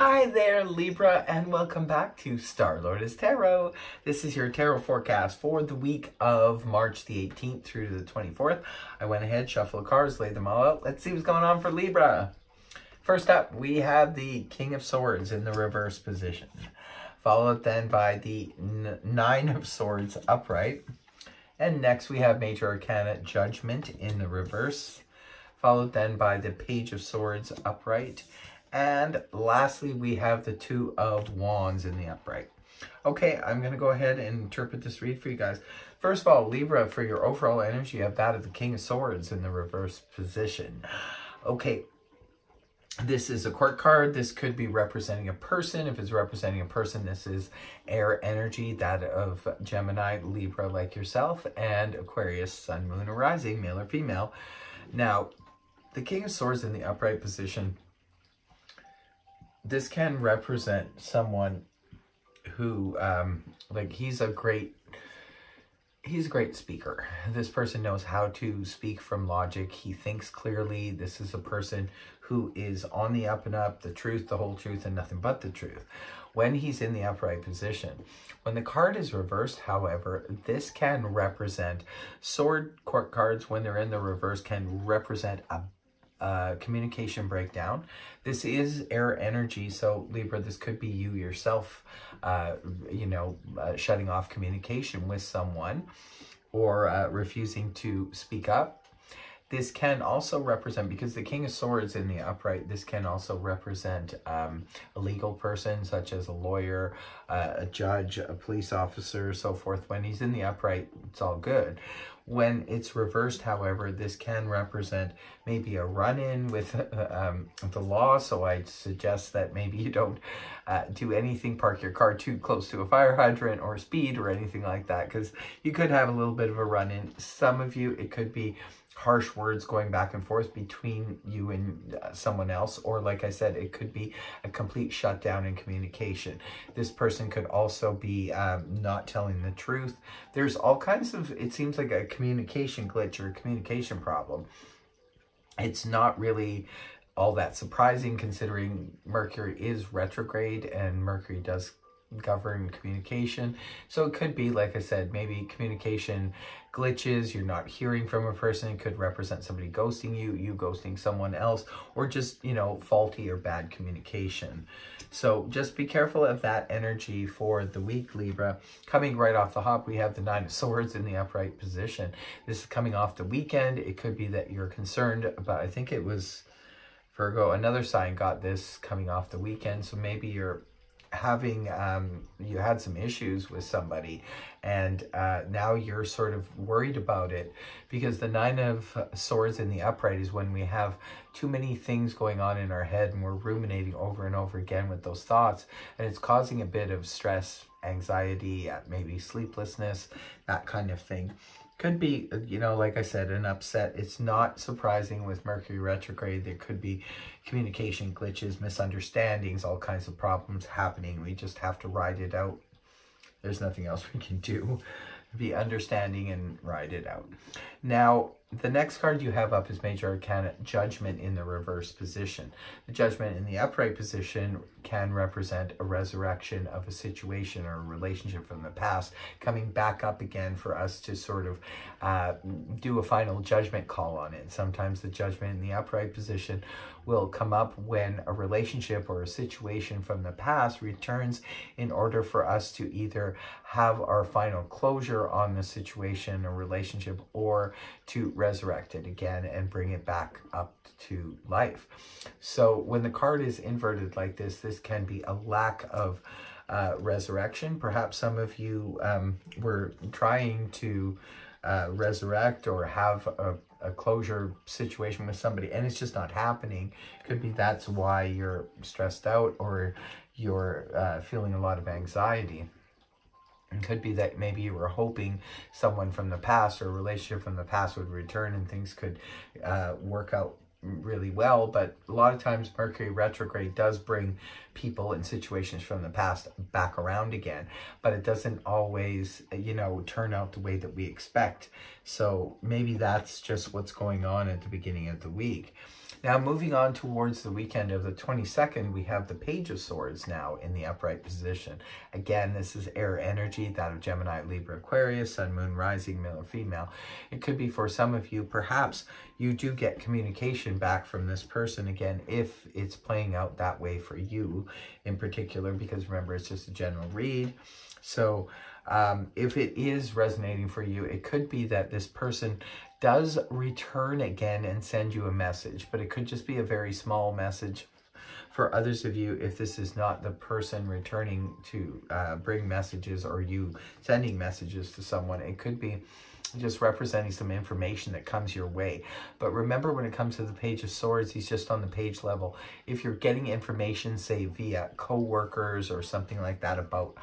Hi there, Libra, and welcome back to Star-Lord Tarot. This is your tarot forecast for the week of March the 18th through to the 24th. I went ahead, shuffled the cards, laid them all out. Let's see what's going on for Libra. First up, we have the King of Swords in the reverse position, followed then by the Nine of Swords upright. And next we have Major Arcana Judgment in the reverse, followed then by the Page of Swords upright. And lastly, we have the Two of Wands in the upright. Okay, I'm going to go ahead and interpret this read for you guys. First of all, Libra, for your overall energy, you have that of the King of Swords in the reverse position. Okay, this is a court card. This could be representing a person. If it's representing a person, this is air energy, that of Gemini, Libra like yourself, and Aquarius, Sun, Moon, or Rising, male or female. Now, the King of Swords in the upright position, this can represent someone who, he's a great speaker. This person knows how to speak from logic. He thinks clearly. This is a person who is on the up and up, the truth, the whole truth, and nothing but the truth. When he's in the upright position. When the card is reversed, however, this can represent sword court cards. When they're in the reverse, can represent a communication breakdown. This is air energy, so Libra, this could be you yourself, shutting off communication with someone or refusing to speak up. This can also represent, because the King of Swords in the upright, this can also represent a legal person, such as a lawyer, a judge, a police officer, so forth. When he's in the upright, it's all good. When it's reversed, however, this can represent maybe a run-in with the law. So I suggest that maybe you don't do anything, park your car too close to a fire hydrant or speed or anything like that, because you could have a little bit of a run-in. Some of you, it could be harsh words going back and forth between you and someone else, or like I said, it could be a complete shutdown in communication. This person could also be not telling the truth. There's all kinds of, it seems like a communication glitch or a communication problem. It's not really all that surprising, considering Mercury is retrograde and Mercury does govern communication. So it could be, like I said, maybe communication glitches, you're not hearing from a person. It could represent somebody ghosting you, you ghosting someone else, or just, faulty or bad communication. So just be careful of that energy for the week, Libra. Coming right off the hop, we have the Nine of Swords in the upright position. This is coming off the weekend. It could be that you're concerned about, I think it was Virgo, another sign got this coming off the weekend. So maybe you're having you had some issues with somebody, and now you're sort of worried about it, because the Nine of Swords in the upright is when we have too many things going on in our head and we're ruminating over and over again with those thoughts, and it's causing a bit of stress, anxiety, maybe sleeplessness, that kind of thing. Could be, like I said, an upset. It's not surprising with Mercury retrograde. There could be communication glitches, misunderstandings, all kinds of problems happening. We just have to ride it out. There's nothing else we can do. Be understanding and ride it out. Now, the next card you have up is Major Arcana Judgment in the reverse position. The Judgment in the upright position can represent a resurrection of a situation or a relationship from the past, coming back up again for us to sort of do a final judgment call on it. Sometimes the judgment in the upright position will come up when a relationship or a situation from the past returns, in order for us to either have our final closure on the situation or relationship, or to resurrect it again and bring it back up to life. So when the card is inverted like this, this can be a lack of resurrection. Perhaps some of you were trying to resurrect or have a closure situation with somebody, and it's just not happening. Could be that's why you're stressed out, or you're feeling a lot of anxiety. It could be that maybe you were hoping someone from the past or a relationship from the past would return and things could work out really well. But a lot of times Mercury retrograde does bring people and situations from the past back around again, but it doesn't always, turn out the way that we expect. So maybe that's just what's going on at the beginning of the week. Now, moving on towards the weekend of the 22nd, we have the Page of Swords now in the upright position. Again, this is air energy, that of Gemini, Libra, Aquarius, Sun, Moon, Rising, male or female. It could be for some of you, perhaps you do get communication back from this person again, if it's playing out that way for you in particular, because remember, it's just a general read. So if it is resonating for you, it could be that this person does return again and send you a message, but it could just be a very small message. For others of you, if this is not the person returning to bring messages or you sending messages to someone, it could be just representing some information that comes your way. But remember, when it comes to the Page of Swords, he's just on the page level. If you're getting information, say via co-workers or something like that about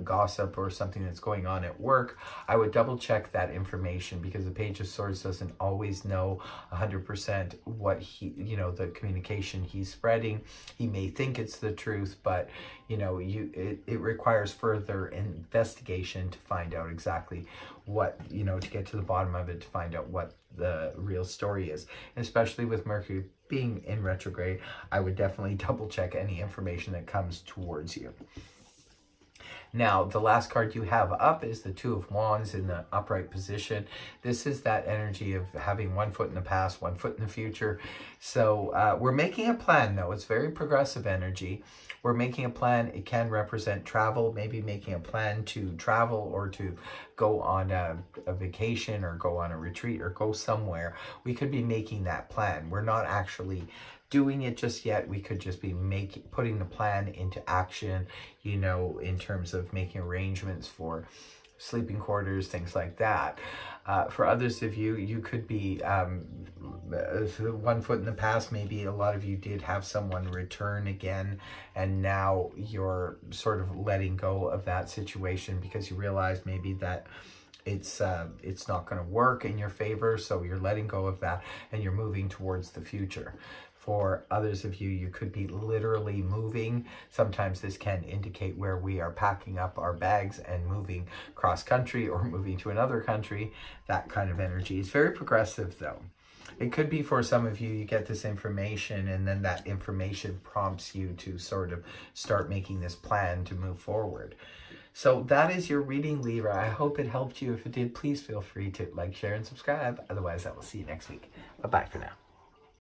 gossip or something that's going on at work, I would double check that information, because the Page of Swords doesn't always know 100% what he, you know, the communication he's spreading. He may think it's the truth, but you know, it requires further investigation to find out exactly what, you know, to get to the bottom of it, to find out what the real story is. And especially with Mercury being in retrograde, I would definitely double check any information that comes towards you. Now, the last card you have up is the Two of Wands in the upright position. This is that energy of having one foot in the past, one foot in the future. So we're making a plan, though. It's very progressive energy. We're making a plan. It can represent travel, maybe making a plan to travel or to go on a vacation or go on a retreat or go somewhere. We could be making that plan. We're not actually doing it just yet. We could just be putting the plan into action, you know, in terms of making arrangements for sleeping quarters, things like that. For others of you, you could be one foot in the past. Maybe a lot of you did have someone return again, and now you're sort of letting go of that situation because you realize maybe that it's not going to work in your favor, so you're letting go of that and you're moving towards the future. For others of you, you could be literally moving. Sometimes this can indicate where we are packing up our bags and moving cross country or moving to another country. That kind of energy is very progressive, though. It could be for some of you, you get this information and then that information prompts you to sort of start making this plan to move forward. So that is your reading, Libra. I hope it helped you. If it did, please feel free to like, share, and subscribe. Otherwise, I will see you next week. Bye-bye for now.